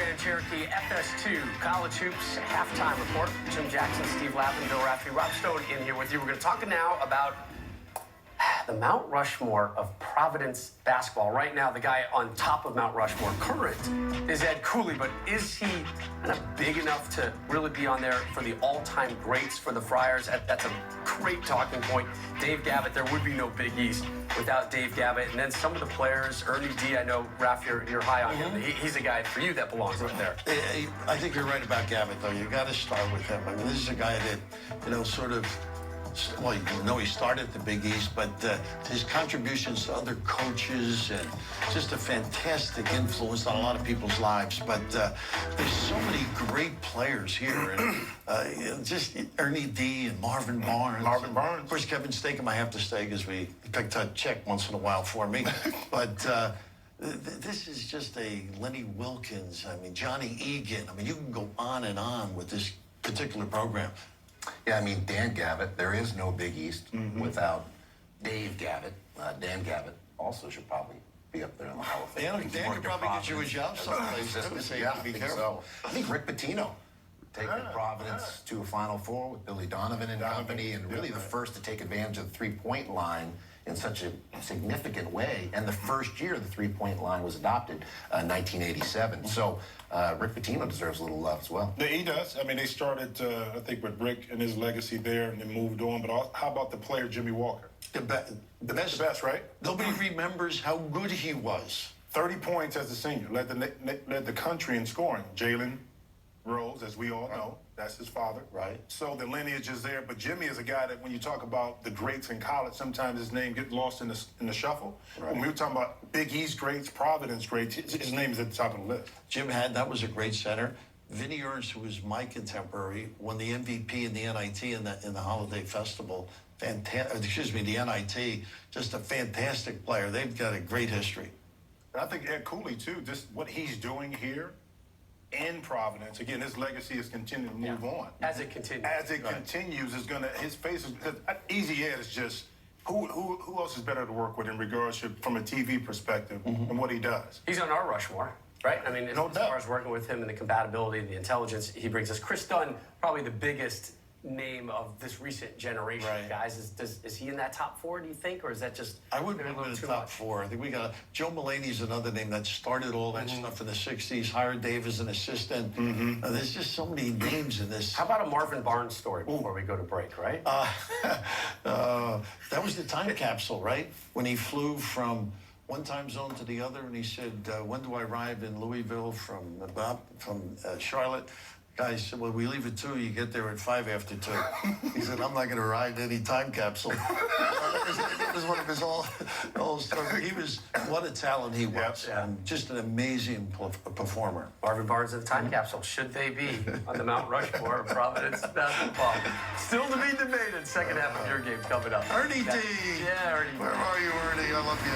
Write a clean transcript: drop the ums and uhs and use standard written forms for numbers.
Grand Cherokee FS2 College Hoops halftime report. Jim Jackson, Steve Lappin, Bill Raftery, Rob Stone in here with you. We're going to talk now about the Mount Rushmore of Providence basketball. Right now, the guy on top of Mount Rushmore, current, is Ed Cooley, but is he kind of big enough to really be on there for the all-time greats for the Friars? That's a great talking point. Dave Gavitt, there would be no Big East without Dave Gavitt. And then some of the players, Ernie D, I know, Raph, you're high on him. He's a guy for you that belongs right there. I think you're right about Gavitt, though. You got to start with him. I mean, this is a guy that, sort of, well, he started at the Big East, but his contributions to other coaches and just a fantastic influence on a lot of people's lives. But there's so many great players here, and just Ernie D and Marvin Barnes. Of course, Kevin Stakem, I have to stay because we picked a check once in a while for me. But this is just a Lenny Wilkins. I mean, Johnny Egan. I mean, you can go on and on with this particular program. Yeah, I mean, Dan Gavitt, there is no Big East without Dave Gavitt. Dan Gavitt also should probably be up there in the Hall of Fame. Dan could probably get you a job someplace. Yeah, I think so. I think Rick Pitino taking Providence to a Final Four with Billy Donovan and company, and really the first to take advantage of the three-point line in such a significant way. And the first year the three-point line was adopted, 1987. So Rick Pitino deserves a little love as well. Yeah, he does. I mean, they started, I think, with Rick and his legacy there, and then moved on. But how about the player Jimmy Walker? The best, right? Nobody remembers how good he was. 30 points as a senior, led the country in scoring. Jalen Rose, as we all know, that's his father. Right. So the lineage is there. But Jimmy is a guy that when you talk about the greats in college, sometimes his name gets lost in the shuffle. Right. When we were talking about Big East greats, Providence greats, his name is at the top of the list. Jim that was a great center. Vinny Ernst, who was my contemporary, won the MVP in the NIT in the Holiday Festival. The NIT, just a fantastic player. They've got a great history. And I think Ed Cooley, too, just what he's doing here in Providence, again, his legacy is continuing to move on. As it continues. As it continues, is going to, his face is, Easy Ed is just, who else is better to work with in regards to, from a TV perspective, and what he does? He's on our Rushmore, right? I mean, as doubt. far as working with him and the compatibility, the intelligence he brings us. Chris Dunn, probably the biggest name of this recent generation, guys. Is he in that top four, do you think, or is that just... I wouldn't put him in the top four. I think we got Joe Mulaney's another name that started all that stuff in the 60s, hired Dave as an assistant. There's just so many names in this. How about a Marvin Barnes story before we go to break, right? That was the time capsule, right? When he flew from one time zone to the other, and he said, when do I arrive in Louisville from Charlotte? Guy said, well, we leave at 2, you get there at 5 after 2. He said, I'm not going to ride any time capsule. That was one of his all stories. He was, what a talent he was. And just an amazing performer. Marvin Barnes and the time capsule. Should they be on the Mount Rushmore of Providence basketball? Still to be debated. Second half of your game coming up. Ernie D. Yeah, Ernie. Where are you, Ernie? I love you.